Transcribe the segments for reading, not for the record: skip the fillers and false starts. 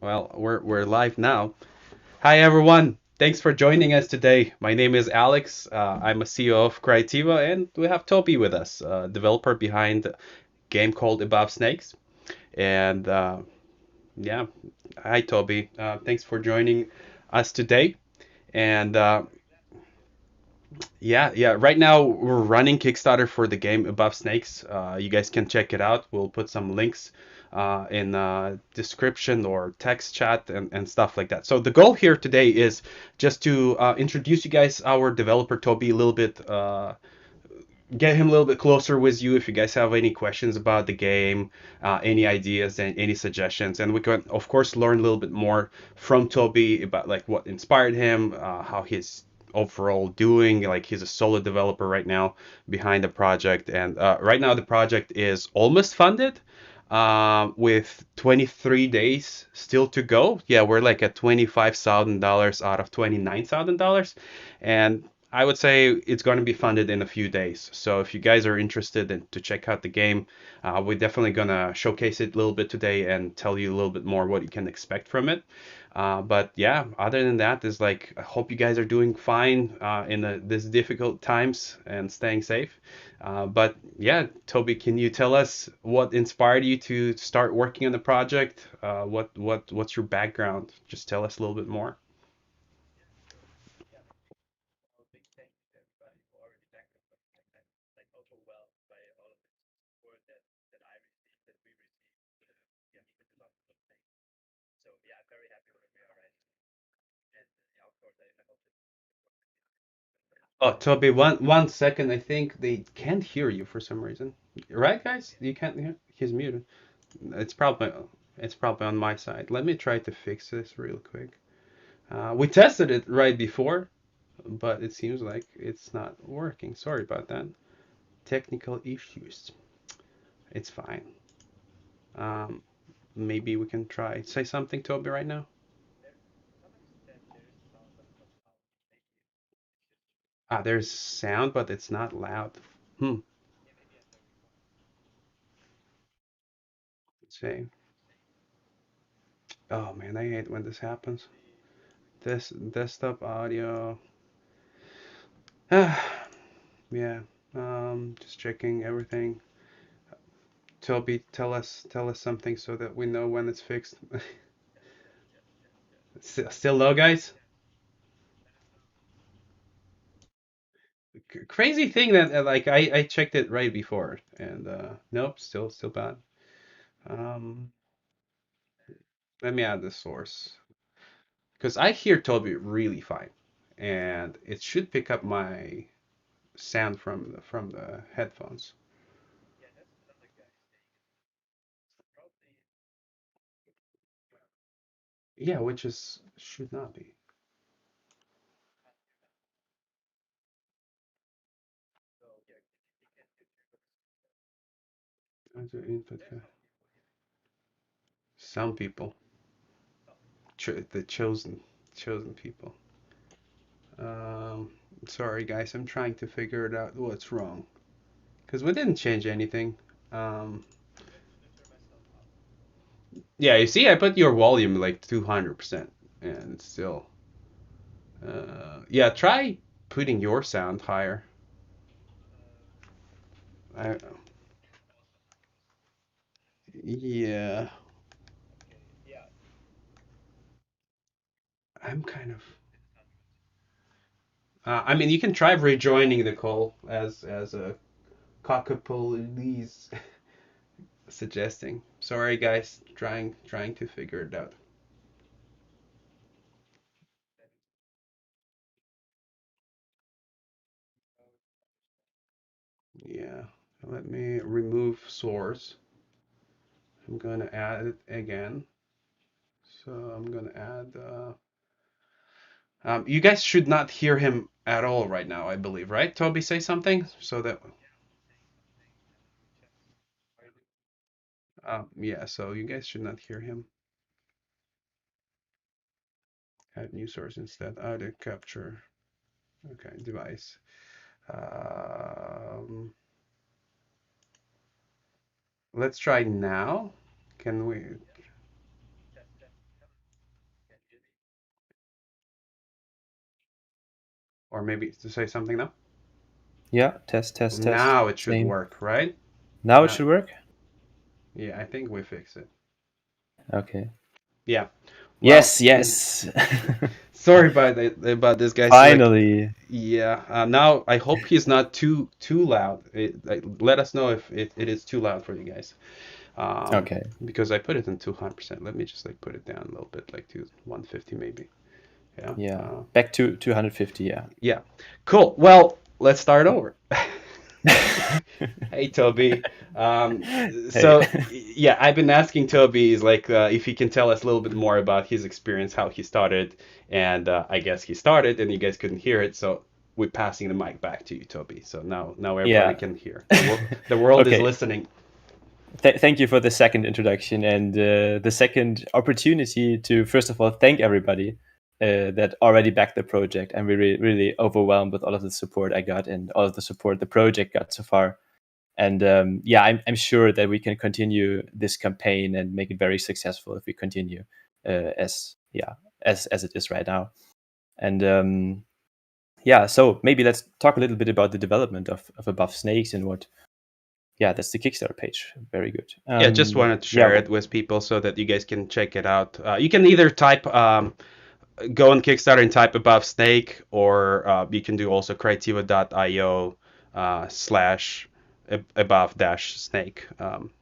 Well, we're live now. Hi everyone. Thanks for joining us today. My name is Alex. I'm a CEO of Creativa, and we have Toby with us, developer behind a game called Above Snakes. And yeah, hi Toby. Thanks for joining us today. And yeah. Right now we're running Kickstarter for the game Above Snakes. You guys can check it out. We'll put some links in description or text chat and stuff like that. So the goal here today is just to introduce you guys our developer Toby a little bit, get him a little bit closer with you if you guys have any questions about the game, any ideas and any suggestions, and we can of course learn a little bit more from Toby about like what inspired him, how he's overall doing. Like he's a solo developer right now behind the project, and right now the project is almost funded. With 23 days still to go. Yeah, we're like at $25,000 out of $29,000. And I would say it's going to be funded in a few days. So if you guys are interested in, to check out the game, we're definitely going to showcase it a little bit today and tell you a little bit more what you can expect from it. But yeah, other than that, is like I hope you guys are doing fine in this difficult times and staying safe. But yeah, Toby, can you tell us what inspired you to start working on the project? What's your background? Just tell us a little bit more. Oh, Toby, one second. I think they can't hear you for some reason. Right, guys? You can't hear? He's muted. It's probably it's probably on my side. Let me try to fix this real quick. We tested it right before, but it seems like it's not working. Sorry about that. Technical issues. It's fine. Um, maybe we can try say something, Toby, right now. There's sound, but it's not loud. Hmm. Let's see. Oh man, I hate when this happens. This desktop audio. Yeah. Just checking everything. Toby, tell us something so that we know when it's fixed. Still low, guys. Crazy thing that like I checked it right before and nope, still bad. Um, Let me add the source because I hear Toby really fine, and it should pick up my sound from the headphones. Yeah, which is should not be. Other input. Some people, the chosen people. Um, Sorry guys, I'm trying to figure it out what's wrong because we didn't change anything. Um, yeah, you see, I put your volume like 200%, and it's still. Yeah, try putting your sound higher. I, yeah, I'm kind of. I mean, you can try rejoining the call as a cockapoo suggesting. Sorry, guys, trying to figure it out. Yeah, let me remove source. I'm gonna add it again. So I'm gonna add. You guys should not hear him at all right now, I believe, right? Toby, say something so that. Yeah, so you guys should not hear him. Add new source instead. Audio capture. Okay, device. Um, let's try now. Can we? Or maybe to say something now. Yeah, test, test, test. Now it should Same. work, right? Now it Now, should work? yeah, I think we fixed it. Okay. Yeah. Well, Yes, yes. sorry about this, guys. Like, Finally. yeah. Now I hope he's not too loud. Like, let us know if it is too loud for you guys. Okay. Because I put it in 200%. Let me just like put it down a little bit, like to 150 maybe. Yeah. Yeah. Back to 250, yeah. Yeah. Cool. Well, let's start over. Hey, Toby. Hey. Yeah, I've been asking Toby is like if he can tell us a little bit more about his experience, how he started, and I guess he started, and you guys couldn't hear it, so we're passing the mic back to you, Toby. So now everybody Yeah. can hear. The world is Okay. listening. Thank you for the second introduction and the second opportunity to, first of all, thank everybody that already backed the project. I'm really, really overwhelmed with all of the support I got and all of the support the project got so far. And yeah, I'm sure that we can continue this campaign and make it very successful if we continue as yeah as it is right now. And yeah, so maybe let's talk a little bit about the development of Above Snakes and what. Yeah, that's the Kickstarter page. Very good. Yeah, just wanted to Yeah, share it with people so that you guys can check it out. You can either type go on Kickstarter and type above snake, or you can do also creativa.io slash above dash snake.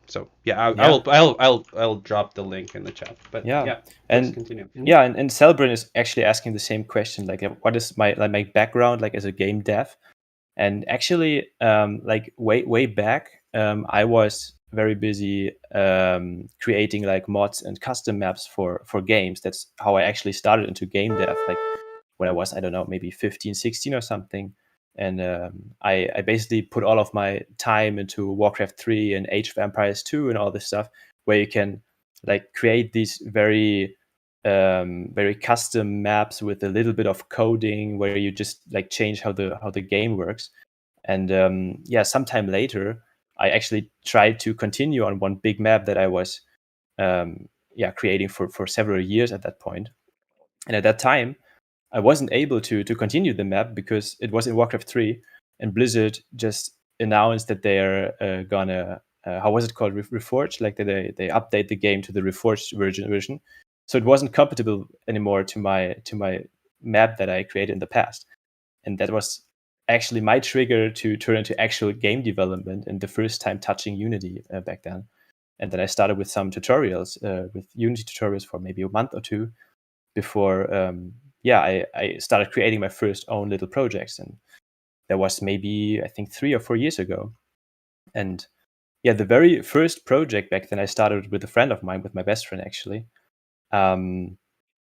So yeah, yeah, I'll drop the link in the chat. But yeah, yeah, please and continue. yeah, and Selbrin is actually asking the same question, like, what is my like my background like as a game dev? And actually, like way back, I was very busy creating like mods and custom maps for games. That's how I actually started into game dev. Like when I was, I don't know, maybe 15, 16 or something. And I basically put all of my time into Warcraft 3 and Age of Empires 2 and all this stuff, where you can like create these very custom maps with a little bit of coding, where you just like change how the game works. And yeah, sometime later, I actually tried to continue on one big map that I was yeah creating for several years at that point. And at that time, I wasn't able to continue the map because it was in Warcraft 3, and Blizzard just announced that they're gonna how was it called, reforge, like that they update the game to the reforged version. So it wasn't compatible anymore to my map that I created in the past, and that was actually my trigger to turn into actual game development, and the first time touching Unity back then. And then I started with some tutorials, with Unity tutorials for maybe a month or two before yeah I started creating my first own little projects. And that was maybe, I think, 3 or 4 years ago. And yeah, the very first project back then I started with a friend of mine, with my best friend actually. um,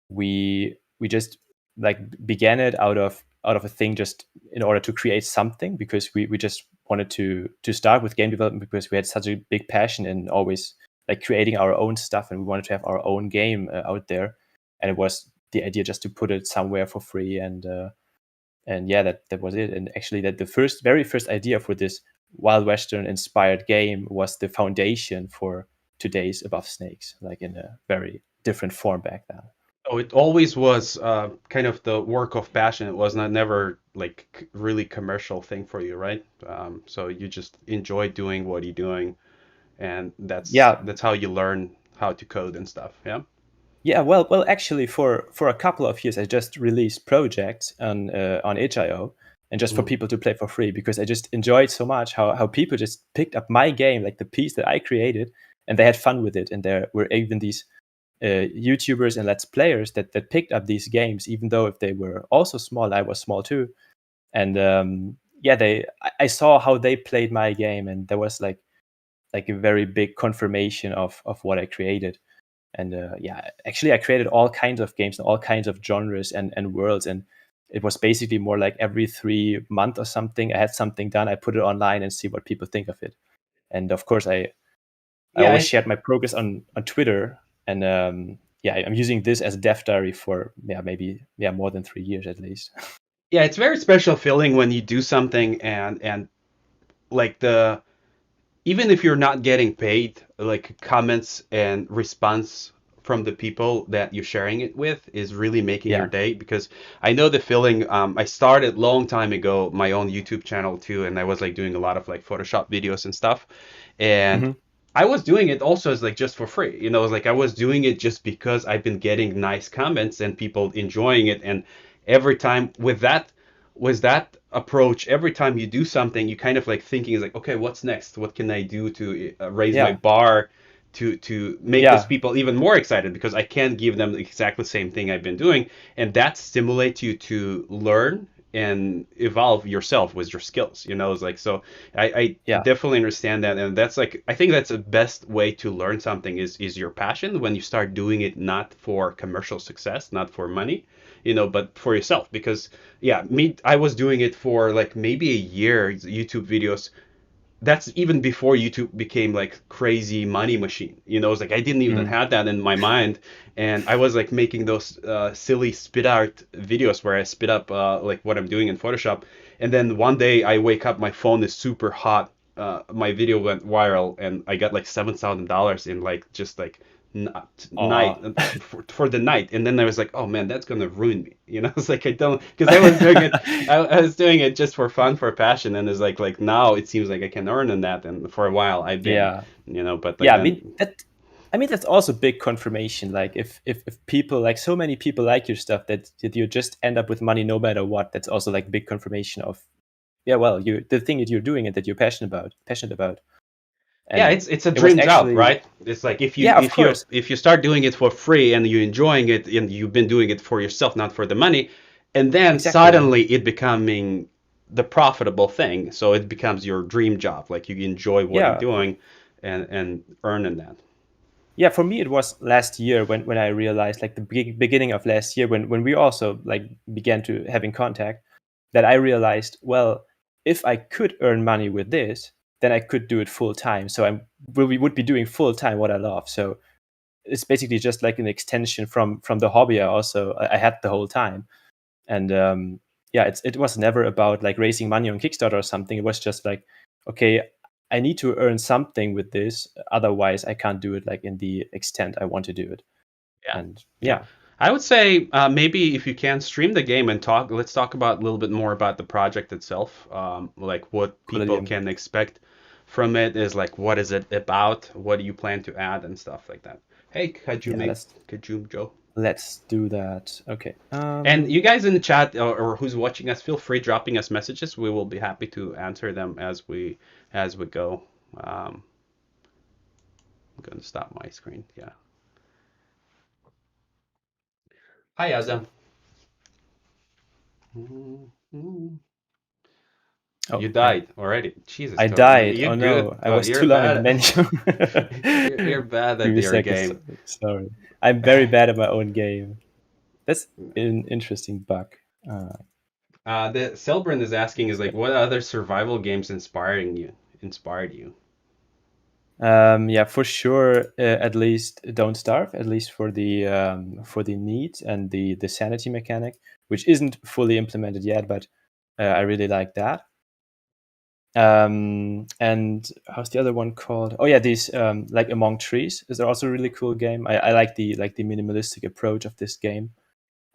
we just like began it out of a thing, just in order to create something, because we just wanted to start with game development because we had such a big passion in always like creating our own stuff, and we wanted to have our own game out there. And it was the idea just to put it somewhere for free. And yeah, that was it. And actually, that the very first idea for this Wild Western inspired game was the foundation for today's Above Snakes, like in a very different form back then. Oh, it always was kind of the work of passion. It was not never like really commercial thing for you, right? So you just enjoy doing what you're doing, and Yeah, that's how you learn how to code and stuff. Yeah. yeah. Well, actually, for a couple of years, I just released projects on itch.io, and just for Mm. people to play for free, because I just enjoyed so much how people just picked up my game, like the piece that I created, and they had fun with it. And there were even these YouTubers and Let's Players that picked up these games, even though if they were also small, I was small too. And yeah, I saw how they played my game, and there was like a very big confirmation of what I created. And yeah, actually, I created all kinds of games and all kinds of genres and worlds. And it was basically more like every 3 months or something, I had something done, I put it online and see what people think of it. And of course, I Yeah, always shared my progress on Twitter. And yeah, I'm using this as a dev diary for, yeah, maybe, yeah, more than 3 years at least. yeah, it's very special feeling when you do something and like the even if you're not getting paid, like comments and response from the people that you're sharing it with is really making your Yeah. day, because I know the feeling. I started long time ago my own YouTube channel too, and I was like doing a lot of like Photoshop videos and stuff, and Hmm. I was doing it also as like just for free. You know, it was like I was doing it just because I've been getting nice comments and people enjoying it, and every time with that approach, every time you do something, you kind of like thinking is like, okay, what's next? What can I do to raise my Yeah. bar to make these Yeah. people even more excited, because I can't give them exactly the same thing I've been doing, and that stimulates you to learn and evolve yourself with your skills. You know, it's like so. I Yeah. definitely understand that, and that's like I think that's the best way to learn something is your passion when you start doing it not for commercial success, not for money, you know, but for yourself. Because yeah, me, I was doing it for like maybe a year, YouTube videos. That's even before YouTube became like crazy money machine. You know, it's like I didn't even Mm. have that in my mind, and I was like making those silly spit art videos where I spit up like what I'm doing in Photoshop, and then one day I wake up, my phone is super hot. My video went viral, and I got like $7,000 in like just like night Aw. for the night. And then I was like, oh man, that's gonna ruin me. You know, it's like I don't, because I was doing it, I was doing it just for fun, for passion, and it's like now it seems like I can earn in that, and for a while I've been, Yeah. you know, but like Yeah. then I mean that's also big confirmation. Like if people, like so many people like your stuff that you just end up with money no matter what, that's also like big confirmation of, yeah, well, you, the thing that you're doing and that you're passionate about. yeah, And it's a it was dream job, actually, right? It's like yeah, of course. if you start doing it for free and you're enjoying it and you've been doing it for yourself, not for the money, and then Exactly. suddenly it becoming the profitable thing, so it becomes your dream job, like you enjoy what you're Yeah. doing and earning that. Yeah, for me it was last year when I realized, like the beginning of last year, when we also like began to having contact, that I realized, well, if I could earn money with this, then I could do it full time. So we would be doing full time what I love. So it's basically just like an extension from the hobby I had the whole time. And yeah, it was never about like raising money on Kickstarter or something. It was just like, okay, I need to earn something with this, otherwise I can't do it like in the extent I want to do it. Yeah, And yeah. yeah, I would say maybe if you can stream the game and talk, let's talk about a little bit more about the project itself. Like what cool people idea. can expect from it is like what is it about, what do you plan to add and stuff like that. Hey, Yeah, Kajumi, Kajum Joe. let's do that. Okay. And you guys in the chat or who's watching us, feel free dropping us messages. We will be happy to answer them as we go. I'm gonna stop my screen. Yeah. Hi, Azam. Oh, You I died already. Jesus, I Toby, died. you're Oh good. no, I was You're too long in the bad. menu. You're bad at Previous your seconds. game. Sorry, I'm very bad at my own game. That's an interesting bug. Uh, The Selbrand is asking is like, so what other survival games inspired you? Yeah, for sure. At least Don't Starve. At least for the need and the sanity mechanic, which isn't fully implemented yet, but I really like that. And how's the other one called? Oh yeah, these like Among Trees is also a really cool game. I like the minimalistic approach of this game,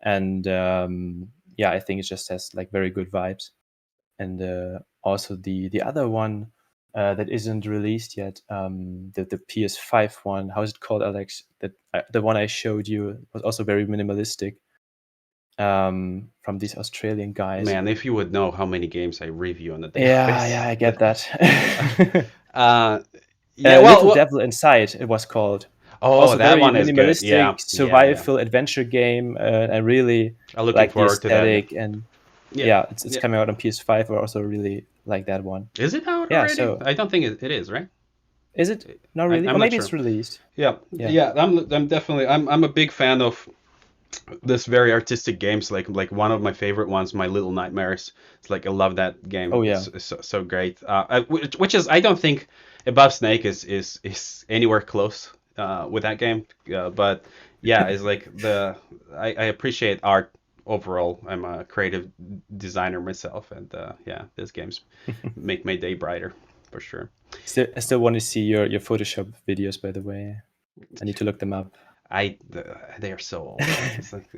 and yeah, I think it just has like very good vibes. And also the other one that isn't released yet, the PS5 one. How's it called, Alex? That the one I showed you was also very minimalistic. From these Australian guys. Man, if you would know how many games I review on a daily Yeah, yeah, basis. I get that. uh, yeah, Little well, Devil Inside, it was called. oh, Also, that very one is good. Yeah, minimalistic yeah, yeah. survival adventure game. I really I'm looking like the forward to that. Yeah, aesthetic, and yeah, yeah, it's yeah. coming out on PS5. I also really like that one. Is it out Yeah, already? so I don't think it is, right? is it not really? I'm Or not maybe sure. it's released. Yeah, Yeah. yeah. I'm definitely I'm a big fan of this very artistic games. Like one of my favorite ones, My Little Nightmares. It's like I love that game. Oh yeah. It's so great. Which is I don't think Above Snake is anywhere close with that game. But yeah, it's like I appreciate art overall. I'm a creative designer myself, and yeah, these games make my day brighter for sure. I still want to see your Photoshop videos. By the way, I need to look them up. They're so old. It's like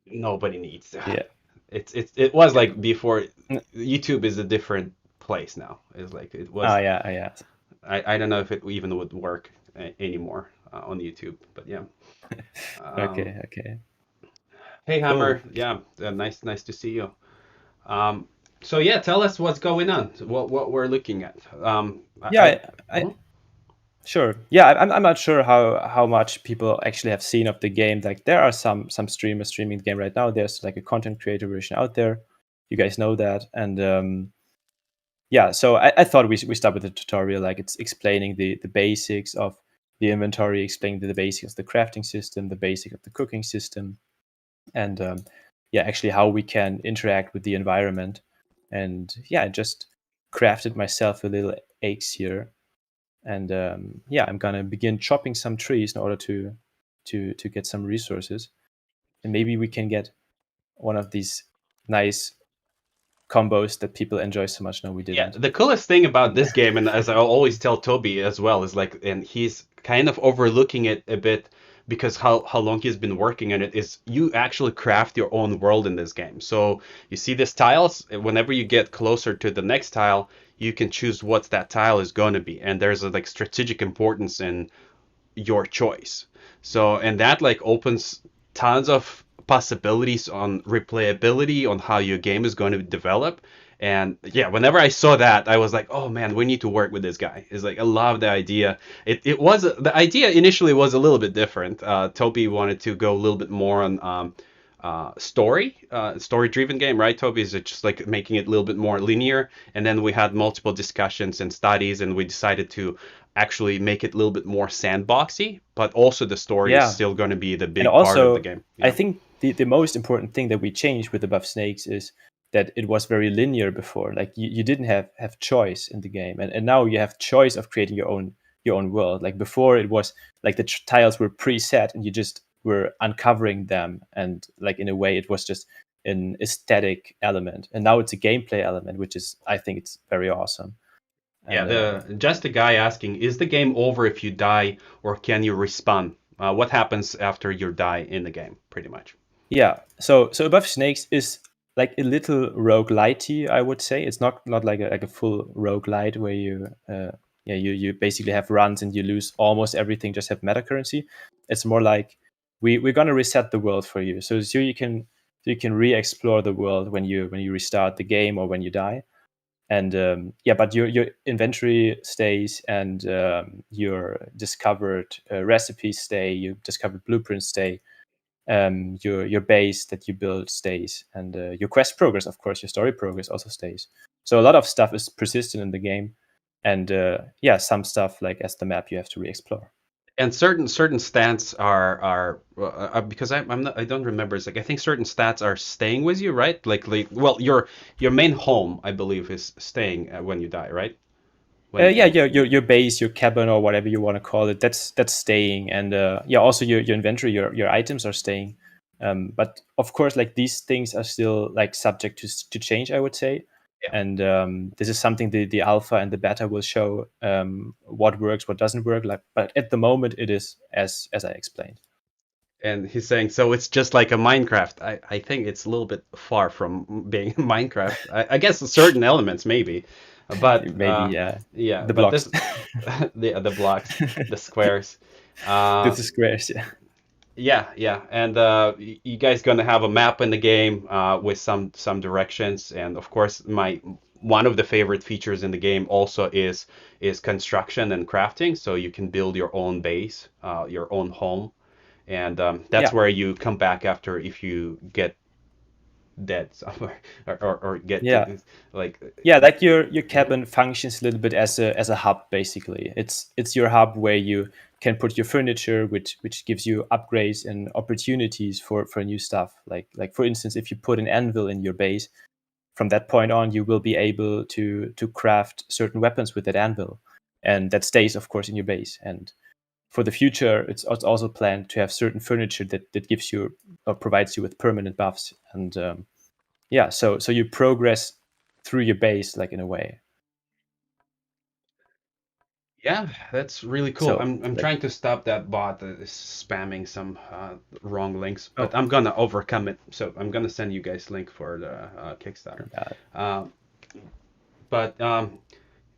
nobody needs to. Yeah. It was like before. YouTube is a different place now. It's like it Oh was. yeah, oh, yeah. I don't know if it even would work anymore on YouTube. But yeah. Um, Okay, okay. hey Cool. Hammer, yeah, nice to see you. Um, so yeah, tell us what's going on. What we're looking at. Yeah, Mhm. sure. Yeah, I'm not sure how much people actually have seen of the game. Like there are some streamers streaming the game right now. There's like a content creator version out there. You guys know that, and yeah. So I thought we start with the tutorial. Like it's explaining the basics of the inventory, explaining the basics of the crafting system, the basic of the cooking system, and yeah, actually how we can interact with the environment. And yeah, I just crafted myself a little axe here, and yeah, I'm gonna begin chopping some trees in order to get some resources, and maybe we can get one of these nice combos that people enjoy so much. No, we Yeah, didn't. the coolest thing about this game, and as I always tell Toby as well, is like, and he's kind of overlooking it a bit because how long he's been working on it, is you actually craft your own world in this game. So you see these tiles, whenever you get closer to the next tile, you can choose what that tile is going to be, and there's a like strategic importance in your choice. So, and that like opens tons of possibilities on replayability on how your game is going to develop. And yeah, whenever I saw that, I was like, oh man, we need to work with this guy. It's like, I love the idea. It was, the idea initially was a little bit different. Toby wanted to go a little bit more on story driven game, right? Toby is just like making it a little bit more linear. And then we had multiple discussions and studies, and we decided to actually make it a little bit more sandboxy, but also the story is Yeah, still going to be the and big part of the also game. I Yeah. think the most important thing that we changed with Above Snakes is that it was very linear before. Like you didn't have choice in the game, and now you have choice of creating your own world. Like before it was like the tiles were preset and you just were uncovering them, and like in a way it was just an aesthetic element, and now it's a gameplay element, which is, I think it's very awesome. Yeah, And the just a guy asking, is the game over if you die, or can you respawn? What happens after you die in the game, pretty much? yeah, so Above Snakes is like a little roguelite, I would say. It's not like a full roguelite where you yeah, you basically have runs and you lose almost everything, just have meta currency. It's more like we're gonna reset the world for you. So you can re-explore the world when you restart the game or when you die. And yeah, but your inventory stays, and your discovered recipes stay, your discovered blueprints stay, your base that you build stays, and your quest progress, of course, your story progress also stays. So a lot of stuff is persistent in the game, and yeah, some stuff like as the map you have to re-explore. And certain stats are because I'm not, I don't remember. It's like I think certain stats are staying with you, right? Like well, your main home, I believe, is staying when you die, right? Yeah, When your base, your cabin, or whatever you want to call it, that's staying, and yeah, also your inventory, your items are staying. But of course, like these things are still like subject to change, I would say. yeah. And this is something the alpha and the beta will show, what works, what doesn't work. Like, but at the moment, it is as I explained. And he's saying, so it's just like a Minecraft. I think it's a little bit far from being Minecraft. I guess certain elements maybe, but Maybe yeah, the but blocks, this the blocks, the squares. Uh, this is squares. Yeah, yeah, and you guys gonna have a map in the game with some directions, and of course, my one of the favorite features in the game also is construction and crafting, so you can build your own base, your own home, and that's yeah. where you come back after if you get dead somewhere or get Yeah. to like Yeah, like your mhm. cabin functions a little bit as a hub, basically. It's your hub where you can put your furniture, which gives you upgrades and opportunities for new stuff. Like for instance, if you put an anvil in your base, from that point on you will be able to craft certain weapons with that anvil, and that stays, of course, in your base. And for the future, it's also planned to have certain furniture that gives you or provides you with permanent buffs. And yeah, so you progress through your base, like in a way. Yeah, that's really cool. So I'm like, trying to stop that bot that is spamming some wrong links, but oh, I'm gonna overcome it. So I'm gonna send you guys link for the Kickstarter. yeah. Uh, but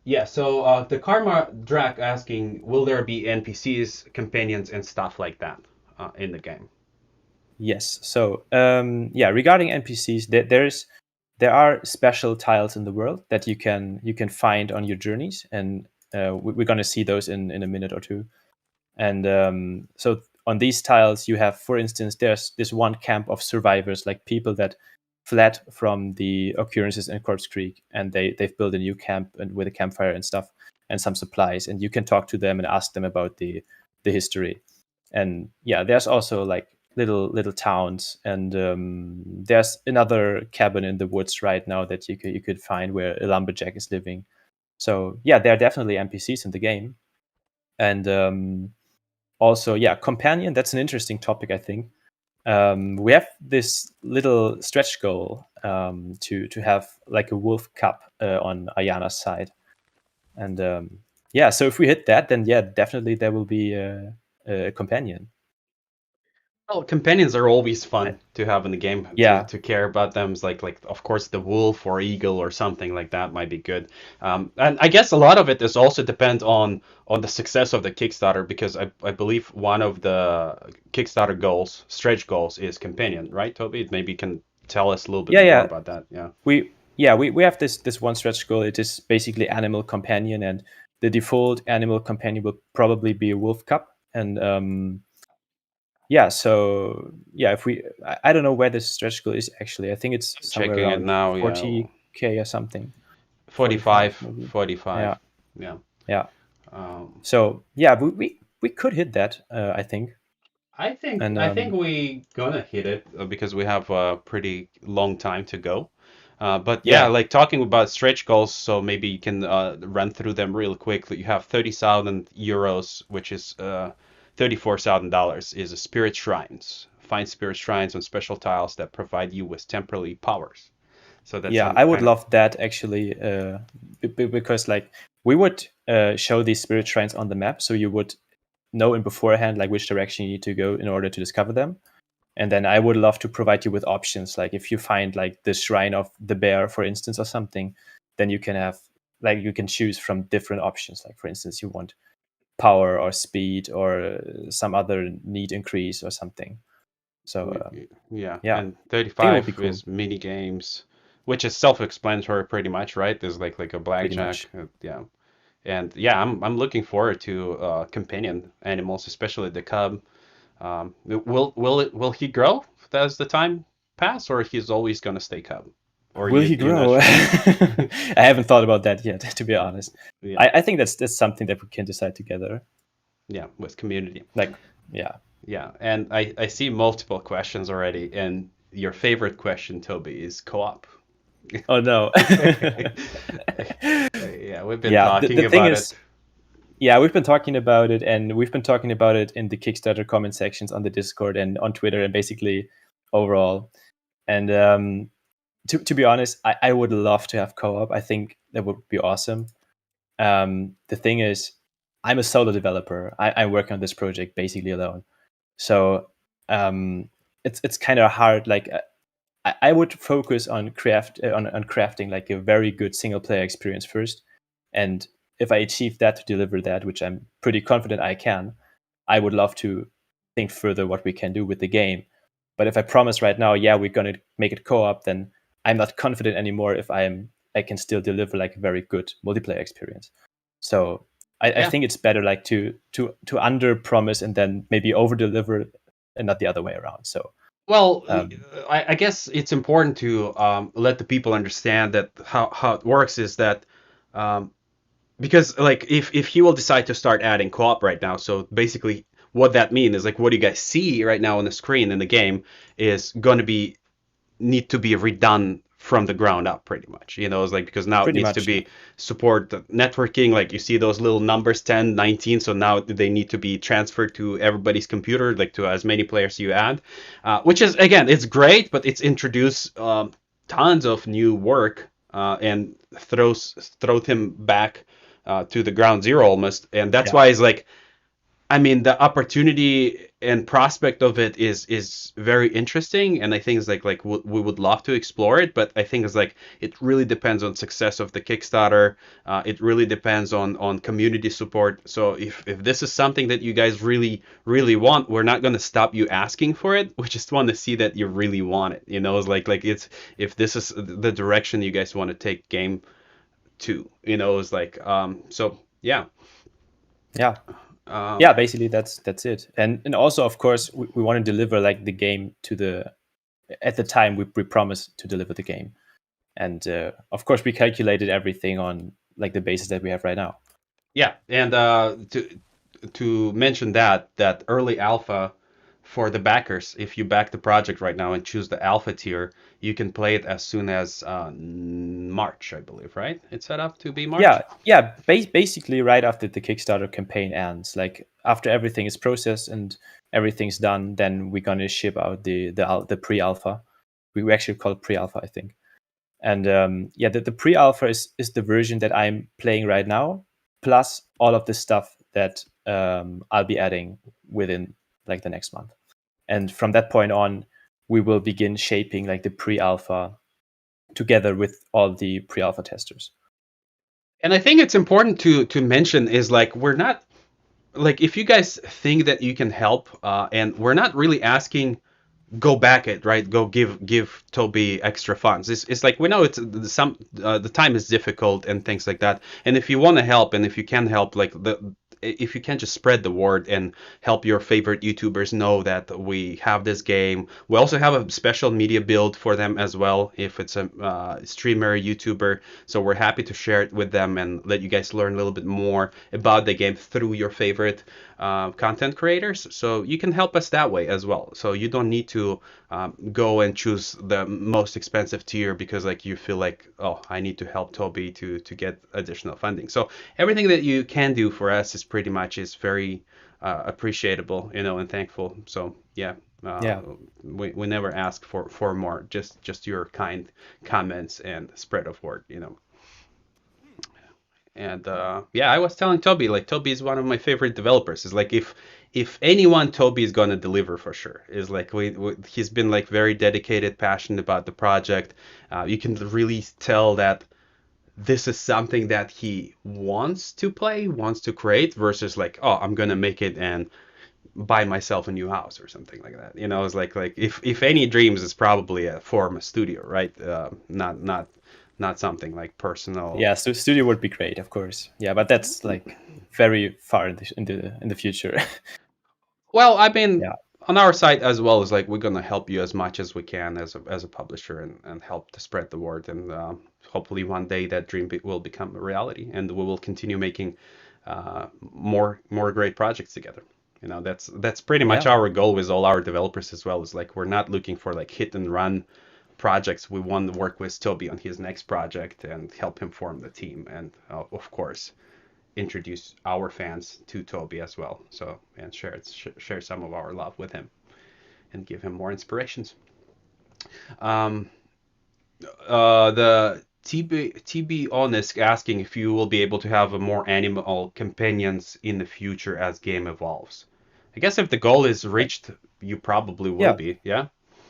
yeah, so the Karma Drac asking, will there be NPCs, companions, and stuff like that in the game? Yes. So yeah, regarding NPCs, there are special tiles in the world that you can find on your journeys, and we're going to see those in a minute or two. And so on these tiles, you have, for instance, there's this one camp of survivors, like people that fled from the occurrences in Corpse Creek, and they've built a new camp and with a campfire and stuff and some supplies, and you can talk to them and ask them about the history. And yeah, there's also like little towns, and there's another cabin in the woods right now that you could find where a lumberjack is living. So yeah, there are definitely NPCs in the game. And also, yeah, companion, that's an interesting topic, I think. We have this little stretch goal, to have like a wolf cub on Ayana's side. And yeah, so if we hit that, then yeah, definitely there will be a companion. Well, companions are always I- fun to have in the game. To yeah, to care about them is like of course the wolf or eagle or something like that might be good. And I guess a lot of it is also depend on the success of the Kickstarter because I believe one of the Kickstarter goals, stretch goals, is companion, right, Toby? Maybe you can tell us a little bit yeah, more yeah. about that. Yeah. We have this one stretch goal. It is basically animal companion, and the default animal companion will probably be a wolf cub. And yeah, so yeah, if we, I don't know where this stretch goal is actually. I think it's somewhere Checking it around now. Yeah. 40K or something, 45 45, maybe. 45. Yeah, Yeah. yeah. Um, So yeah, we could hit that, I think. And I think we gonna hit it because we have a pretty long time to go. But yeah, yeah, like talking about stretch goals, so maybe you can run through them real quick. You have 30,000 euros, which is $34,000, is a spirit shrines. Find spirit shrines on special tiles that provide you with temporary powers. So that's yeah, some I would kind of love that actually, because like we would show these spirit shrines on the map, so you would know in beforehand like which direction you need to go in order to discover them. And then I would love to provide you with options, like if you find like the shrine of the bear, for instance, or something, then you can have, like, you can choose from different options, like for instance you want power or speed or some other need increase or something. So yeah, yeah, I and think it will be 35 cool. is mini games, which is self-explanatory pretty much, right? There's like a Pretty blackjack, much. yeah. And yeah, I'm looking forward to companion animals, especially the cub. Will he grow as the time pass, or he's always gonna stay cub? Or Will he you're not grow? sure? I haven't thought about that yet, to be honest. Yeah, I think that's something that we can decide together. yeah, with community. Like, yeah. Yeah, and I see multiple questions already, and your favorite question, Toby, is co-op. Oh no. Yeah, we've been Yeah, the talking thing about it. is, yeah, we've been talking about it, and we've been talking about it in the Kickstarter comment sections on the Discord and on Twitter, and basically overall. And to be honest, I would love to have co-op. I think that would be awesome. The thing is, I'm a solo developer. I work on this project basically alone, so it's kind of hard. Like I would focus on on crafting like a very good single player experience first, and if I achieve that, to deliver that, which I'm pretty confident I can, I would love to think further what we can do with the game. But if I promise right now, yeah, we're gonna make it co-op, then I'm not confident anymore if I can still deliver like a very good multiplayer experience. So I Yeah. think it's better like to under promise and then maybe over deliver, and not the other way around. So Well, um, I guess it's important to let the people understand that how it works is that um, because like if he will decide to start adding co-op right now, so basically what that means is like what you guys see right now on the screen in the game is going to be need to be redone from the ground up pretty much, it's like because now it pretty needs to much, yeah. be support the networking, like you see those little numbers 10, 19, so now they need to be transferred to everybody's computer, like to as many players you add, which is again it's great, but it's introduced tons of new work and throws him back to the ground zero almost, and that's Yeah. why it's like, I mean, the opportunity and prospect of it is very interesting, and I think it's like we would love to explore it, but I think it's like it really depends on success of the Kickstarter. It really depends on community support. So if this is something that you guys really want, we're not gonna stop you asking for it. We just want to see that you really want it. You know, it's like it's if this is the direction you guys want to take game to. You know, it's like so yeah. Yeah. Um, Yeah, basically that's it. And also, of course, we want to deliver like the game to the at the time we promised to deliver the game. And of course, we calculated everything on like the basis that we have right now. Yeah, and to mention that early alpha for the backers, if you back the project right now and choose the alpha tier, you can play it as soon as March, I believe, right? It's set up to be March. Yeah. Basically, right after the Kickstarter campaign ends, like after everything is processed and everything's done, then we're gonna ship out the pre-alpha. We actually call it pre-alpha, I think. And yeah, the pre-alpha is the version that I'm playing right now, plus all of the stuff that I'll be adding within like the next month. And from that point on, we will begin shaping like the pre-alpha together with all the pre-alpha testers. And I think it's important to mention is like we're not like if you guys think that you can help, and we're not really asking go back it right, go give Toby extra funds. It's like we know it's some the time is difficult and things like that, and if you want to help and if you can help, like the if you can just spread the word and help your favorite YouTubers know that we have this game. We also have a special media build for them as well if it's a streamer YouTuber. So we're happy to share it with them and let you guys learn a little bit more about the game through your favorite content creators. So you can help us that way as well. So you don't need to go and choose the most expensive tier because like you feel like, oh, I need to help Toby to get additional funding. So everything that you can do for us is pretty much is very appreciable, you know, and thankful. So yeah. Uh, Yeah. we never ask for more, just your kind comments and spread of word, you know. And yeah, I was telling Toby, like Toby is one of my favorite developers. Is like if anyone, Toby is gonna deliver for sure. Is like he's been like very dedicated, passionate about the project. You can really tell that this is something that he wants to play, wants to create, versus like, oh, I'm gonna make it and buy myself a new house or something like that. You know, it's like if any dreams is probably a form a studio, right? Not something like personal. Yeah, so studio would be great, of course. Yeah, but that's like very far in the future. Well, I mean, Yeah. on our side as well is like we're gonna help you as much as we can as a publisher and help to spread the word and hopefully one day that dream will become a reality and we will continue making more great projects together. You know, that's pretty much Yeah. our goal with all our developers as well. Is like we're not looking for like hit and run projects. We want to work with Toby on his next project and help him form the team and of course introduce our fans to Toby as well. So and share some of our love with him and give him more inspirations. Um, the TB Honest asking if you will be able to have a more animal companions in the future as game evolves. I guess if the goal is reached, you probably will Yeah. be. Yeah.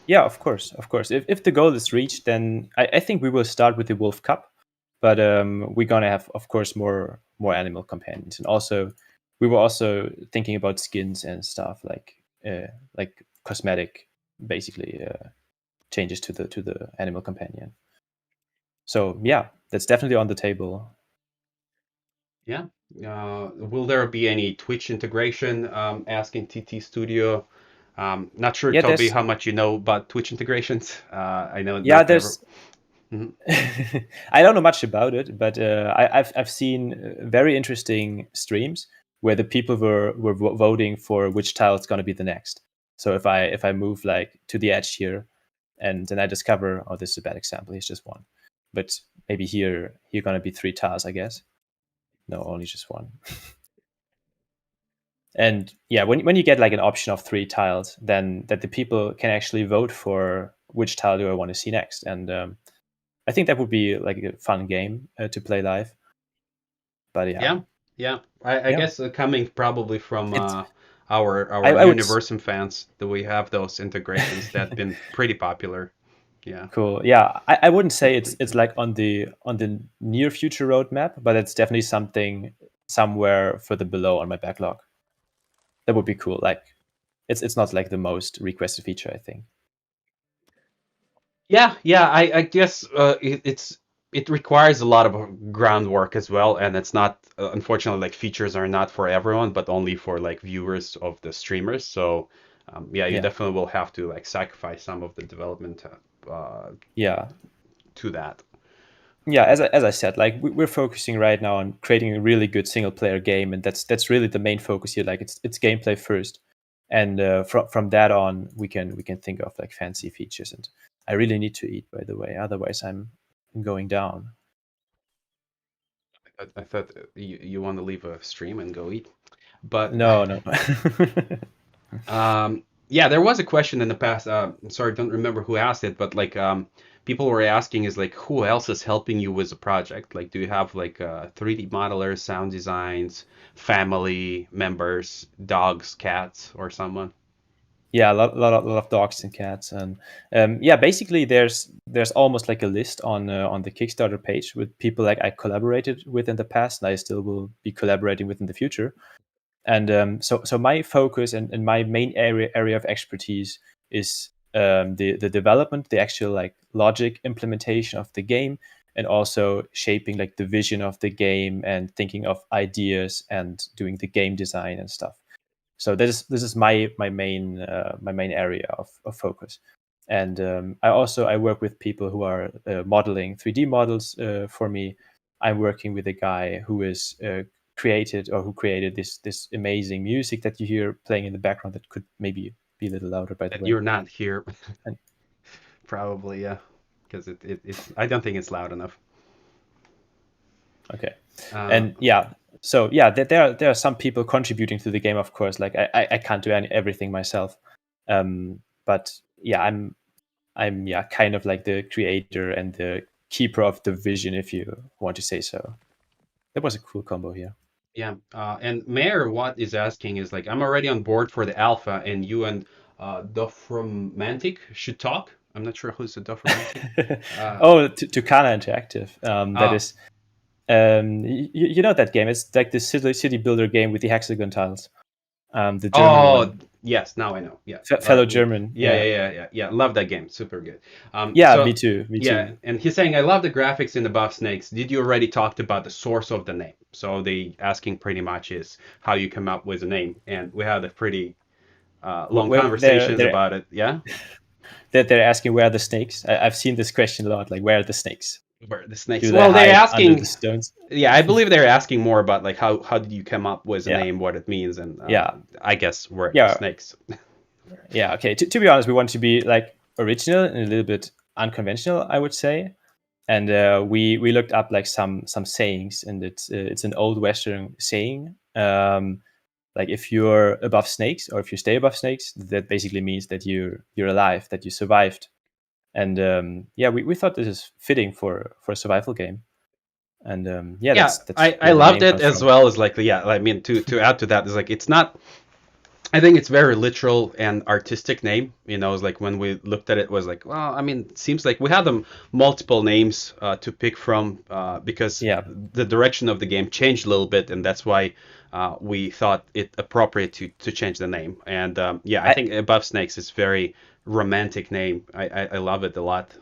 Yeah, of course, of course. If the goal is reached, then I think we will start with the Wolf Cup, but we're gonna have, of course, more animal companions, and also we were also thinking about skins and stuff like cosmetic, basically changes to the animal companion. So yeah, that's definitely on the table. Yeah. Will there be any Twitch integration? Asking TT Studio. Not sure, Yeah, Toby, there's how much you know about Twitch integrations. I know yeah not ever. there's Mhm. I don't know much about it, but I've seen very interesting streams where the people were voting for which tile is going to be the next. So if I move like to the edge here, and then I discover, oh, this is a bad example. Here's just one, but maybe here going to be three tiles, I guess. No, only just one. And yeah, when you get like an option of three tiles, then that the people can actually vote for which tile do I want to see next, and I think that would be like a fun game to play live. But Yeah. I yeah, guess coming probably from it's our I would Universum fans, that we have those integrations that been pretty popular. Yeah, cool. Yeah, I wouldn't say that's pretty it's cool. like on the near future roadmap, but it's definitely something somewhere further below on my backlog. That would be cool. Like it's not like the most requested feature, I think. Yeah. I guess it requires a lot of groundwork as well, and it's not unfortunately, like, features are not for everyone, but only for like viewers of the streamers. So yeah, you Yeah. definitely will have to like sacrifice some of the development Yeah. to that. Yeah, as I said, like we're focusing right now on creating a really good single player game, and that's really the main focus here. Like it's gameplay first, and from that on, we can think of like fancy features. And I really need to eat, by the way, otherwise I'm going down. I thought you want to leave a stream and go eat, but No, no. yeah, there was a question in the past. Sorry, don't remember who asked it, but like people were asking is like who else is helping you with the project? Like, do you have like 3D modelers, sound designs, family members, dogs, cats, or someone? Yeah, lot of dogs and cats, and yeah, basically there's almost like a list on the Kickstarter page with people like I collaborated with in the past, and I still will be collaborating with in the future. And so my focus and my main area of expertise is the development, the actual like logic implementation of the game, and also shaping like the vision of the game and thinking of ideas and doing the game design and stuff. So this is my main area of focus. And I work with people who are modeling 3D models for me. I'm working with a guy who is created or who created this amazing music that you hear playing in the background. That could maybe be a little louder, by the That way. you're not here, And probably, yeah, because it's I don't think it's loud enough. okay, Uh, and yeah, so yeah, there are some people contributing to the game, of course. Like I can't do everything myself, but yeah, I'm yeah kind of like the creator and the keeper of the vision, if you want to say so. That was a cool combo here. Yeah, and Mayor Watt is asking is like, I'm already on board for the alpha, and you and Dofromantic should talk. I'm not sure who's the Dofromantic. Uh, Oh, Tucana Interactive. That oh, is, you know that game. It's like the city builder game with the hexagon tiles. The German oh, one. yes, now I know. Yeah, Fellow German. Yeah. yeah. Love that game. Super good. Yeah, me So too. Me yeah, too. and he's saying, I love the graphics in the Buff Snakes. Did you already talked about the source of the name? So the asking pretty much is how you come up with the name, and we had a pretty long Where conversations about it. Yeah. they're asking where are the snakes. I've seen this question a lot. Like, where are the snakes? Where the snakes? Do they Well, they're hide under the asking. stones? Yeah, I believe they're asking more about like how did you come up with the Yeah. name, what it means, and Yeah. I guess where the Yeah. snakes. Yeah. Okay. To be honest, we want to be like original and a little bit unconventional, I would say. And we looked up like some sayings, and it's an old Western saying. Like if you're above snakes or if you stay above snakes, that basically means that you're alive, that you survived. And yeah, we thought this is fitting for a survival game. And yeah, Yeah, that's I where the loved name it comes as from. well as like yeah, I mean to add to that is like it's not. I think it's very literal and artistic name. You know, it's like when we looked at it, was like, well, I mean, it seems like we had them multiple names to pick from because Yeah, the direction of the game changed a little bit, and that's why we thought it appropriate to change the name. And yeah, I I think Above Snakes is very romantic name. I love it a lot.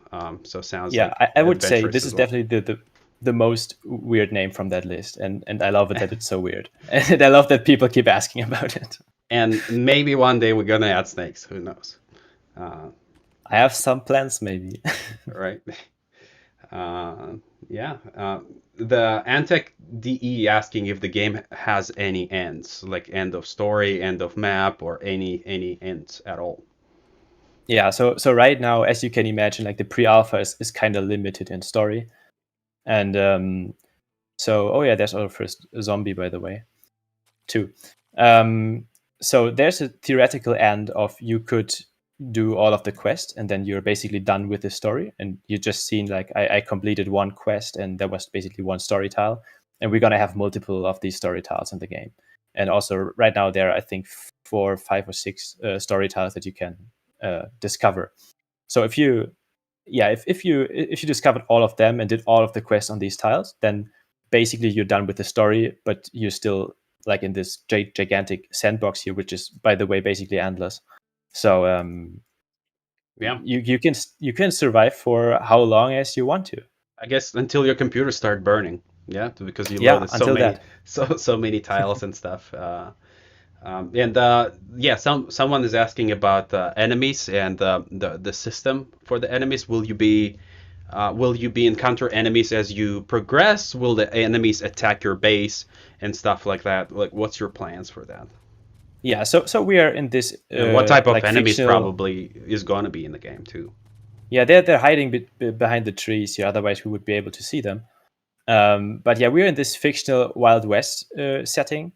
So sounds yeah, like I would say adventurous this as is well. definitely the most weird name from that list, and I love it that it's so weird, and I love that people keep asking about it. And maybe one day we're gonna add snakes. Who knows? Uh, I have some plans, maybe. right. Uh, yeah. The Antec DE asking if the game has any ends, like end of story, end of map, or any ends at all. Yeah, so right now, as you can imagine, like the pre-alpha is kind of limited in story, and so oh yeah, there's our first zombie, by the way, too. Um, so there's a theoretical end of you could do all of the quest and then you're basically done with the story, and you just seen like I completed one quest and there was basically one story tile. and we're gonna have multiple of these story tiles in the game. And also, right now there are, I think, 4, 5, or 6 story tiles that you can discover. So if you, yeah, if you discovered all of them and did all of the quests on these tiles, then basically you're done with the story, but you're still like in this gigantic sandbox here, which is, by the way, basically endless. So Yeah, you can survive for how long as you want to. I guess until your computer start burning. Yeah, because you Yeah, loaded so until many that. so many tiles and stuff. And yeah, someone is asking about enemies and the system for the enemies. Will you be encounter enemies as you progress? Will the enemies attack your base and stuff like that? Like, what's your plans for that? Yeah, so we are in this And what type of like enemies fictional. probably is gonna be in the game too? Yeah, they're hiding behind the trees here. Otherwise, we would be able to see them. But yeah, we're in this fictional Wild West setting,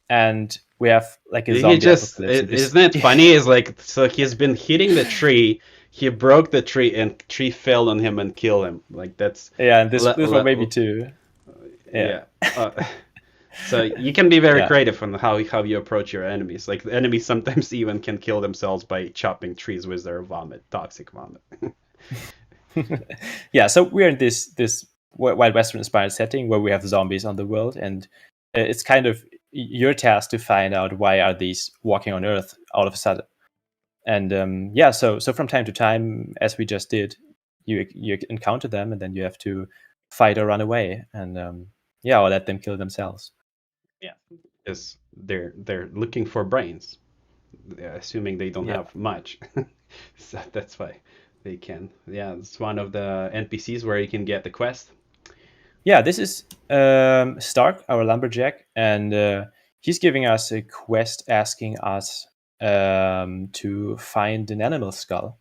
and we have like a He zombie just apocalypse. And this, isn't it funny? Is like so he's been hitting the tree. He broke the tree and tree fell on him and killed him. Like that's yeah, and le, this one maybe le, too. Yeah, yeah. So you can be very yeah. creative on how you approach your enemies. Like the enemies sometimes even can kill themselves by chopping trees with their vomit, toxic vomit. Yeah, so we're in this Wild Western inspired setting where we have zombies on the world, and it's kind of your task to find out why are these walking on Earth all of a sudden. And yeah, so from time to time, as we just did, you encounter them, and then you have to fight or run away, and yeah, or let them kill themselves. Yeah, because they're looking for brains, assuming they don't Yeah, have much. So that's why they can. Yeah, it's one of the NPCs where you can get the quest. yeah. This is Stark, our lumberjack, and he's giving us a quest asking us to find an animal skull.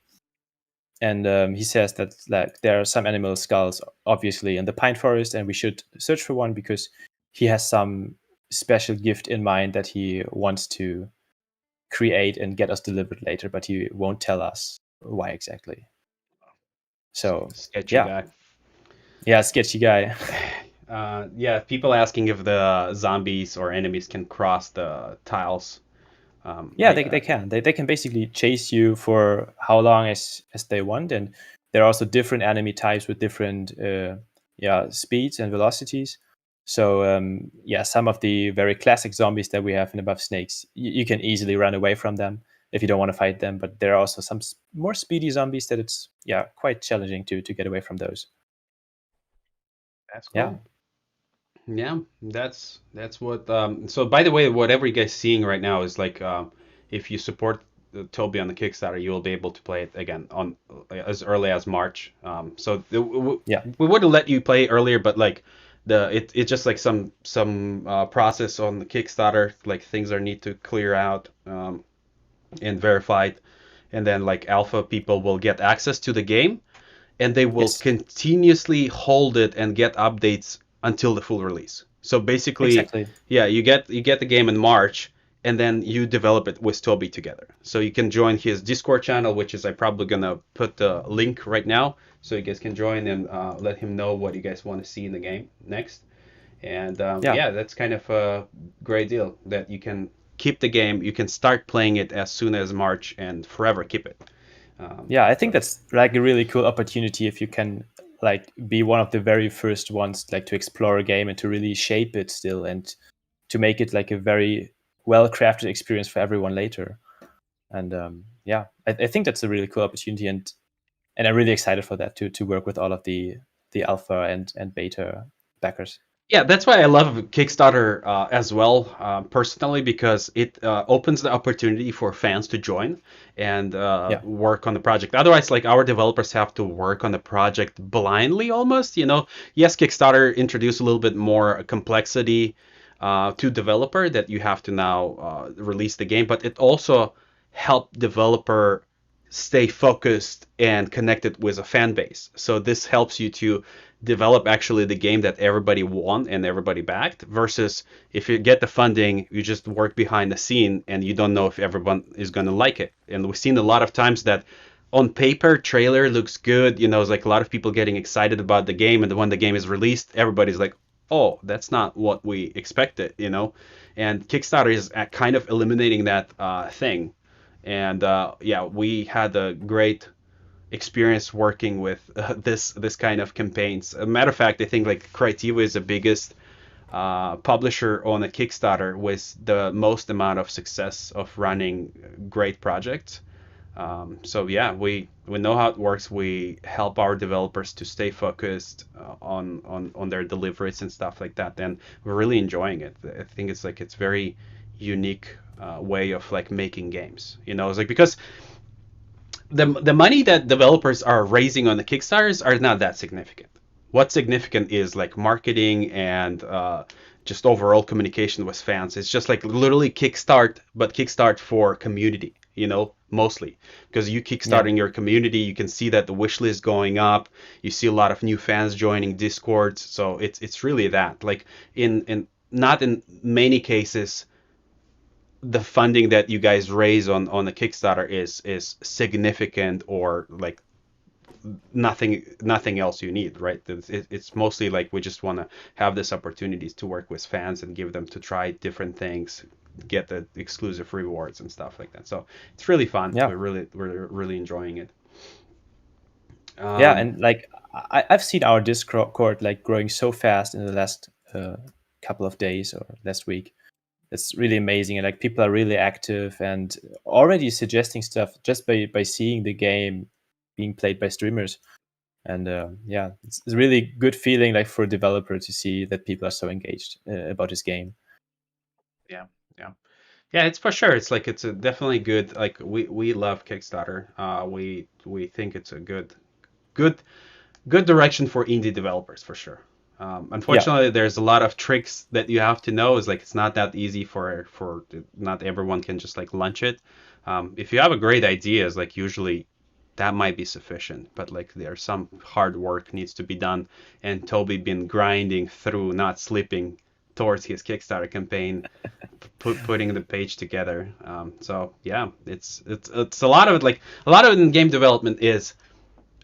And he says that like there are some animal skulls obviously in the pine forest, and we should search for one because he has some special gift in mind that he wants to create and get us delivered later, but he won't tell us why exactly. So Sketchy yeah, guy. yeah, sketchy guy. Yeah, people asking if the zombies or enemies can cross the tiles. Yeah, they can. They can basically chase you for how long as they want, and there are also different enemy types with different yeah speeds and velocities. So yeah, some of the very classic zombies that we have in Above Snakes, you can easily run away from them if you don't want to fight them. But there are also some more speedy zombies that it's yeah quite challenging to get away from those. That's Yeah, cool. Yeah, that's what. So by the way, whatever you guys seeing right now is like, if you support Toby on the Kickstarter, you will be able to play it again on as early as March. So yeah, we would have let you play earlier, but like it's just like some process on the Kickstarter, like things are need to clear out and verified, and then like alpha people will get access to the game and they will yes, continuously hold it and get updates until the full release. So basically, exactly. yeah, you get the game in March and then you develop it with Toby together. So you can join his Discord channel, which is I probably gonna put the link right now, so you guys can join and let him know what you guys want to see in the game next. And Yeah, yeah, that's kind of a great deal that you can keep the game. You can start playing it as soon as March and forever keep it. yeah, I think So that's like a really cool opportunity if you can like be one of the very first ones like to explore a game and to really shape it still and to make it like a very well crafted experience for everyone later. And yeah, I think that's a really cool opportunity, and I'm really excited for that to work with all of the alpha and beta backers. yeah, that's why I love Kickstarter as well, personally, because it opens the opportunity for fans to join and Yeah. work on the project. Otherwise, like our developers have to work on the project blindly almost. Yes, Kickstarter introduced a little bit more complexity to developer that you have to now release the game, but it also helped developer stay focused and connected with a fan base. So this helps you to develop actually the game that everybody want and everybody backed versus if you get the funding, you just work behind the scene and you don't know if everyone is going to like it. And we've seen a lot of times that on paper trailer looks good, it's like a lot of people getting excited about the game, and when the game is released, everybody's like, oh, that's not what we expected, And Kickstarter is kind of eliminating that thing. And yeah, we had a great experience working with this kind of campaigns. A matter of fact, I think like Creativa is the biggest publisher on a Kickstarter with the most amount of success of running great projects. So yeah, we know how it works. We help our developers to stay focused on their deliveries and stuff like that, and we're really enjoying it. I think it's very unique way of like making games. It's like because the money that developers are raising on the Kickstarters are not that significant. What's significant is like marketing and just overall communication with fans. It's just like literally Kickstart, but Kickstart for community, mostly. Because you Yeah. kickstarting your community, you can see that the wish list going up. You see a lot of new fans joining Discords. So it's really that. Like in not in many cases the funding that you guys raise on the Kickstarter is significant or like nothing else you need, right? It's mostly like we just want to have this opportunities to work with fans and give them to try different things, get the exclusive rewards and stuff like that. So it's really fun. Yeah. We're really enjoying it. Yeah, Um, and like I've seen our Discord like growing so fast in the last couple of days or last week. It's really amazing, and like people are really active and already suggesting stuff just by seeing the game being played by streamers. And yeah, it's a really good feeling like for a developer to see that people are so engaged about his game. yeah, yeah. Yeah, it's for sure. It's like it's a definitely good. Like we love Kickstarter. We think it's a good good direction for indie developers for sure. Yeah. Unfortunately, there's a lot of tricks that you have to know. Is like it's not that easy for not everyone can just like launch it. If you have a great idea, is like usually that might be sufficient, but like there's some hard work needs to be done. And Toby been grinding through, not sleeping towards his Kickstarter campaign, putting the page together. So yeah, it's a lot of it. Like a lot of it in game development is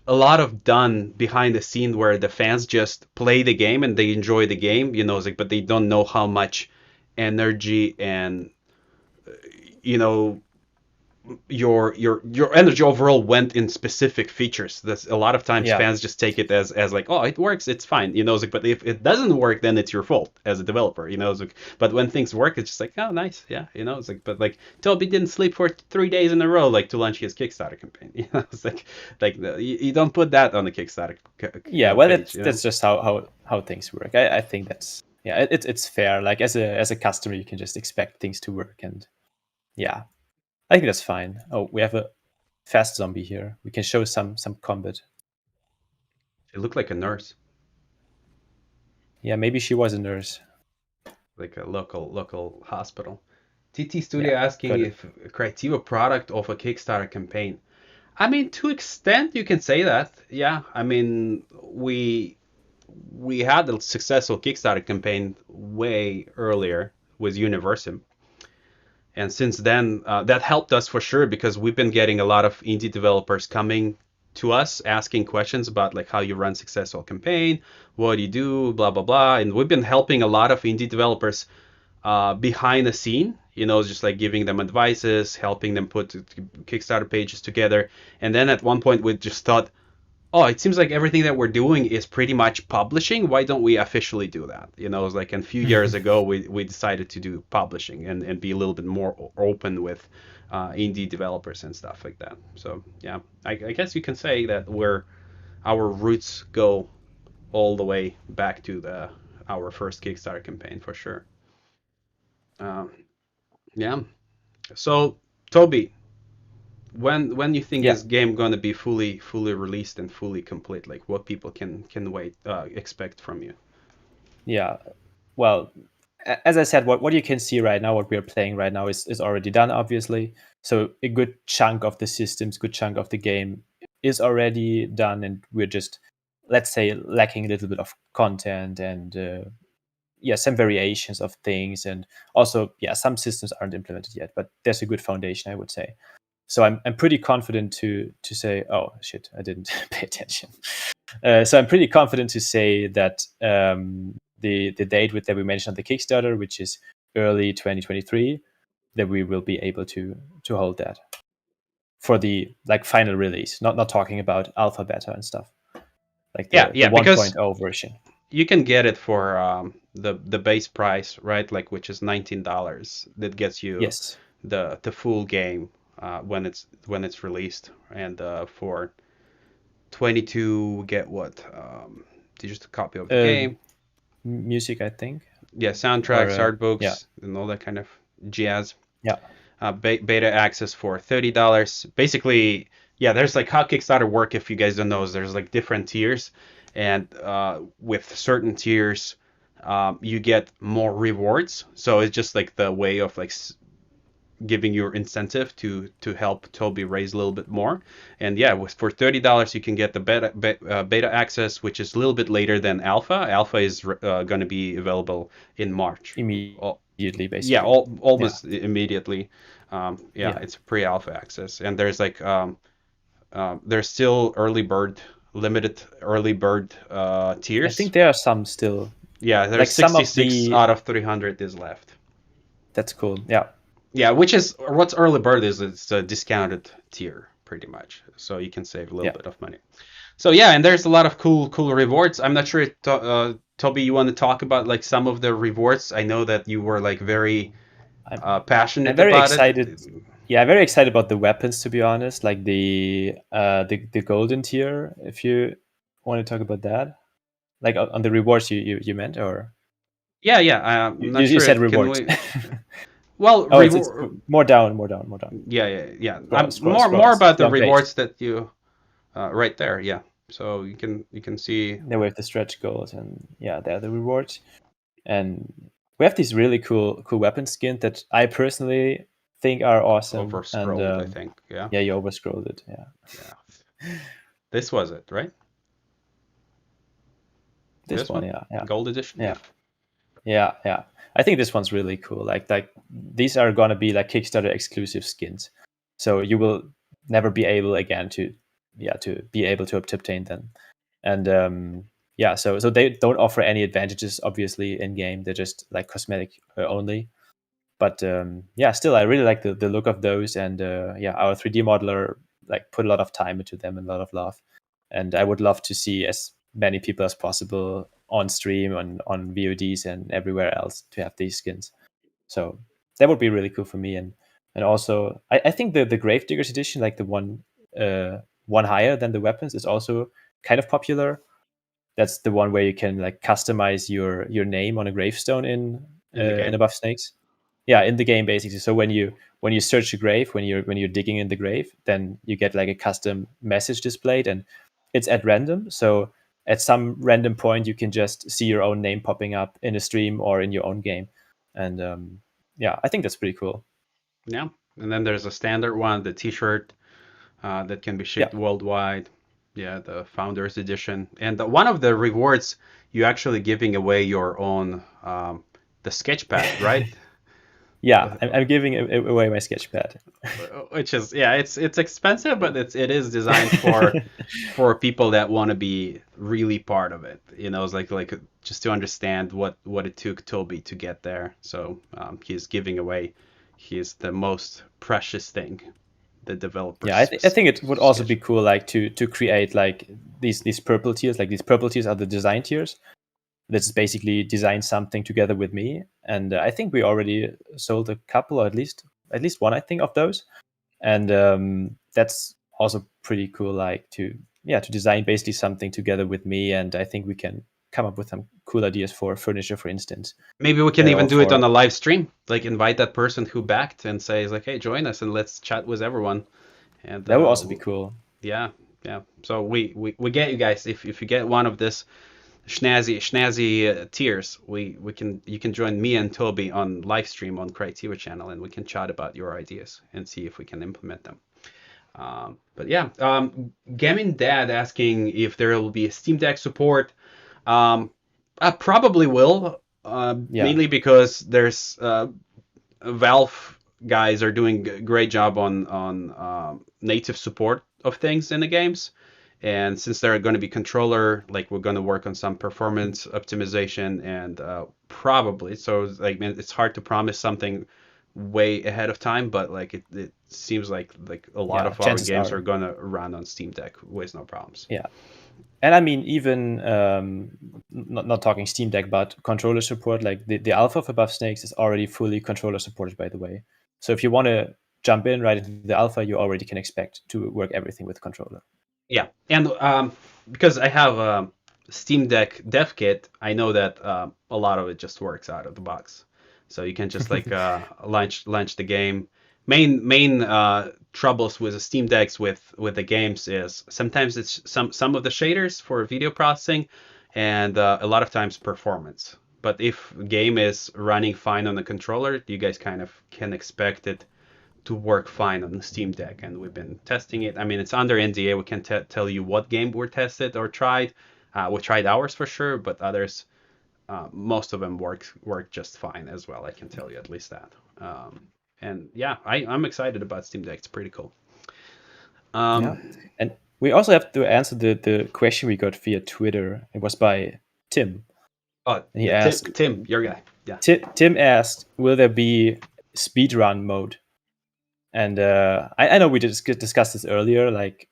a lot of done behind the scene where the fans just play the game and they enjoy the game, it's like, but they don't know how much energy and you know your energy overall went in specific features. That's a lot of times Yeah. fans just take it as like, oh, it works, it's fine, it's like, but if it doesn't work, then it's your fault as a developer, it's like, but when things work, it's just like, oh, nice, yeah, it's like, but like Toby didn't sleep for 3 days in a row like to launch his Kickstarter campaign. It's like you don't put that on the Kickstarter Yeah, well, page. that's just how things work. I think that's, yeah, it's fair. Like as a customer, you can just expect things to work, and yeah, I think that's fine. Oh, we have a fast zombie here. We can show some combat. It looked like a nurse, Yeah, maybe she was a nurse. like a local hospital. TT Studio Yeah, asking got it. if a creative product of a Kickstarter campaign. I mean, to extent you can say that. Yeah, I mean, we had a successful Kickstarter campaign way earlier with Universum, and since then that helped us for sure because we've been getting a lot of indie developers coming to us asking questions about like how you run successful campaign, what do you do, blah blah blah, and we've been helping a lot of indie developers behind the scene, just like giving them advices, helping them put Kickstarter pages together. And then at one point, we just thought, oh, it seems like everything that we're doing is pretty much publishing. Why don't we officially do that? It was like a few years ago, we decided to do publishing and be a little bit more open with indie developers and stuff like that. So yeah, I guess you can say that our roots go all the way back to our first Kickstarter campaign for sure. Um, yeah. So, Toby, when you think Yeah, this game gonna be fully released and fully complete, like what people can wait expect from you? yeah. Well, as I said, what you can see right now, what we are playing right now is already done, obviously. So a good chunk of the systems, good chunk of the game is already done, and we're just, let's say, lacking a little bit of content and yeah, some variations of things, and also yeah, some systems aren't implemented yet, but there's a good foundation, I would say. So I'm pretty confident to say, oh shit, I didn't pay attention. So I'm pretty confident to say that the date that we mentioned on the Kickstarter, which is early 2023, that we will be able to hold that for the like final release. Not talking about alpha, beta, and stuff, like Yeah, the yeah, because 1.0 version. you can get it for the base price, right? Like which is $19. That gets you Yes. the full game when it's released, and for 22 get what? Just a copy of the game. Music, I think, Yeah, or soundtracks, art yeah, books, and all that kind of jazz. yeah. Beta access for $30. Basically, yeah, there's like how Kickstarter work. If you guys don't know, is there's like different tiers, and with certain tiers, you get more rewards. So it's just like the way of like giving your incentive to help Tobi raise a little bit more. And yeah, for $30 you can get the beta access, which is a little bit later than alpha. Alpha is going to be available in March. Immediately, Yeah, basically. Yeah, almost immediately. Yeah, yeah. it's pre-alpha access, and there's like there's still limited early bird I tiers. think there are some still, Yeah, there's like some of 66 the. out of 300 is left. That's cool. Yeah, Yeah, which is what's early bird is. It's a discounted tier pretty much, so you can save a little yeah. bit of money. So yeah, and there's a lot of cool rewards. I'm not sure, Tobi, you want to talk about like some of the rewards? I know that you were like very I'm passionate very about it. excited. Yeah, I'm very excited about the weapons, to be honest. Like the golden tier. If you want to talk about that, like on the rewards you meant, or Yeah, yeah. I'm not you sure. said Can rewards. we? Well, Oh, it's reward. more down, more down, more down. Yeah, yeah, yeah. Scroll, I'm scroll, scroll. more about the Front page. rewards that you right there. Yeah. So you can see Then we have the stretch goals, and yeah, they're the rewards. And we have these really cool weapon skins that I personally think are awesome. over And scrolled. I think. Yeah. yeah, you over scrolled it. Yeah, Yeah. This was it, right? this This one. one, Yeah, yeah, gold edition. yeah, Yeah. yeah, yeah. I think this one's really cool. Like these are gonna be like Kickstarter exclusive skins, so you will never be able again to be able to obtain them. And yeah, so they don't offer any advantages obviously in game. They're just like cosmetic only. But yeah, still I really like the look of those. And yeah, our 3D modeler like put a lot of time into them and a lot of love. And I would love to see as many people as possible on stream, on VODs and everywhere else to have these skins. So that would be really cool for me. And also I think the Gravediggers edition, like the one higher than the weapons, is also kind of popular. That's the one where you can like customize your name on a gravestone In the in game. Above Snakes. Yeah, in the game basically. So when you search a grave, when you're digging in the grave, then you get like a custom message displayed, and it's at random. So at some random point, you can just see your own name popping up in a stream or in your own game. And yeah, I think that's pretty cool. Yeah. And then there's a standard one, the T-shirt that can be Yeah, shipped worldwide. Yeah, the Founders Edition. And one of the rewards, you actually giving away your own the sketchpad, right? yeah. I'm giving away my sketchpad. Which is yeah, it's expensive, but it is designed for people that want to be really part of it. You know, it's like just to understand what it took Tobi to get there. So he's giving away the most precious thing, the Yeah, I, developer's I think it would also be sketch. cool, like to create like these purple tiers. Like these purple tiers are the design tiers. That's basically design something together with me. And I think we already sold a couple, or at least one, I think, of those. And that's also pretty cool. Like to design basically something together with me. And I think we can come up with some cool ideas for furniture, for instance, Maybe we can even or do it on for a live stream. Like invite that person who backed and say like, hey, join us and let's chat with everyone. And that would also be cool. yeah, yeah. So we get you guys. If you get one of this schnazzy tiers, we can you can join me and Tobi on live stream on Creativa channel, and we can chat about your ideas and see if we can implement them. But yeah, Gamin Dad asking if there will be a Steam Deck support. I probably will, Yeah, mainly because there's Valve guys are doing a great job on native support of things in the games, And since they're going to be controller, like we're going to work on some performance optimization and probably. So like, man, it's hard to promise something way ahead of time, but like it seems like a lot Yeah, of our chances games are. are gonna run on Steam Deck with no problems. Yeah. And I mean, even not talking Steam Deck, but controller support, like the alpha of Above Snakes is already fully controller supported, by the way. So if you want to jump in right into the alpha, you already can expect to work everything with controller. Yeah, and because I have Steam Deck Dev Kit, I know that a lot of it just works out of the box. So you can just like launch the game. Main troubles with the Steam Decks with the games is sometimes it's some of the shaders for video processing, and a lot of times performance. But if game is running fine on the controller, you guys kind of can expect it to work fine on the Steam Deck, and we've been testing it. I mean, it's under NDA. We can't tell you what game we tested or tried. We tried ours for sure, but others, most of them work just fine as well. I can tell you at least that. And yeah, I'm excited about Steam Deck. It's pretty cool. Yeah. Um, And we also have to answer the question we got via Twitter. It was by Tim. oh And he yeah, asked, Tim, your guy. Yeah. Tim asked, will there be speedrun mode? And I know we discussed this earlier. Like,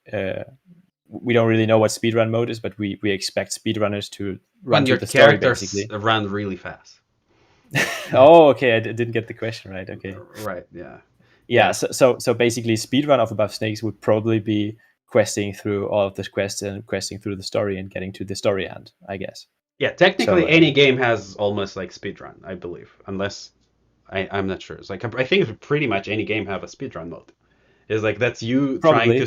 we don't really know what speedrun mode is, but we expect speedrunners to run When through your the story, characters basically. run really fast. Oh, okay. I didn't get the question right. Okay. Right. Yeah. Yeah. Yeah. So basically, speedrun of Above Snakes would probably be questing through all of the quests and questing through the story and getting to the story end, I guess. Yeah. So Technically, any game has almost like speedrun, I believe, unless I'm not sure. It's like I think pretty much any game have a speedrun mode. It's like that's you trying to probably,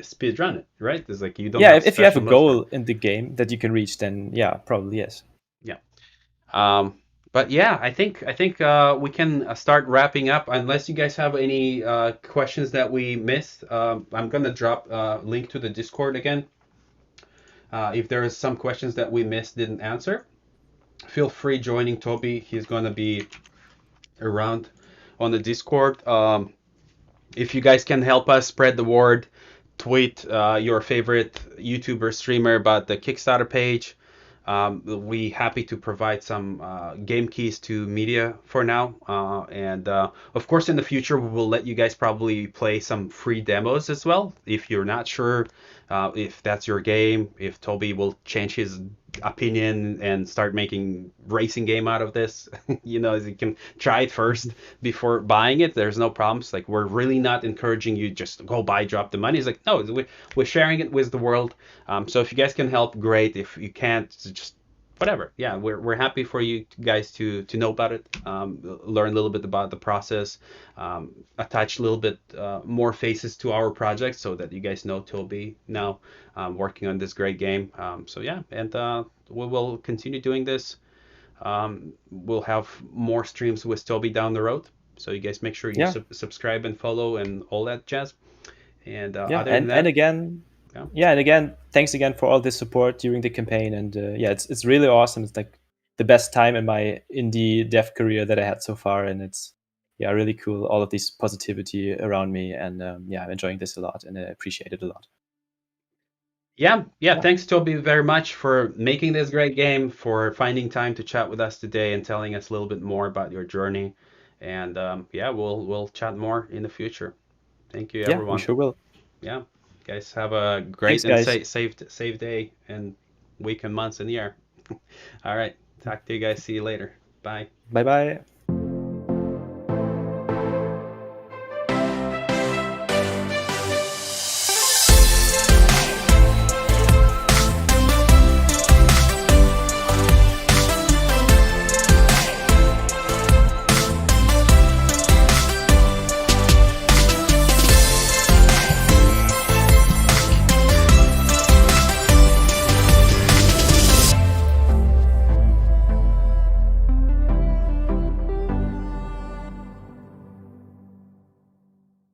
speed run it, right? It's like you don't yeah. have If you have a special modes for it. goal in the game that you can reach, then yeah, probably yes. Yeah. But yeah, I think we can start wrapping up. Unless you guys have any questions that we missed, I'm gonna drop a link to the Discord again. If there is some questions that we missed, didn't answer, feel free joining Tobi. He's gonna be around on the Discord. If you guys can help us spread the word, tweet your favorite YouTuber streamer about the Kickstarter page. We happy to provide some game keys to media for now, and of course in the future we will let you guys probably play some free demos as well. If you're not sure if that's your game, if Tobi will change his opinion and start making racing game out of this, you can try it first before buying it. There's no problems. Like we're really not encouraging you just go buy, drop the money. It's like no, we're sharing it with the world. So if you guys can help, great. If you can't, just whatever. Yeah, we're happy for you guys to know about it, learn a little bit about the process, attach a little bit more faces to our project so that you guys know Tobi now working on this great game. So yeah, and we will continue doing this. We'll have more streams with Tobi down the road. So you guys make sure you Yeah, subscribe and follow and all that jazz. And yeah. other than And that, again, yeah. yeah, and again, thanks again for all this support during the campaign. And yeah, it's really awesome. It's like the best time in my indie dev career that I had so far, and it's yeah, really cool. All of this positivity around me, and yeah, I'm enjoying this a lot, and I appreciate it a lot. Yeah. Yeah, Thanks, Toby, very much for making this great game, for finding time to chat with us today and telling us a little bit more about your journey. And yeah, we'll chat more in the future. Thank you, yeah, we everyone. sure will. Yeah, guys, have a Thanks, great and guys. safe day and week and months and year. All right, talk to you guys. See you later. Bye. Bye bye.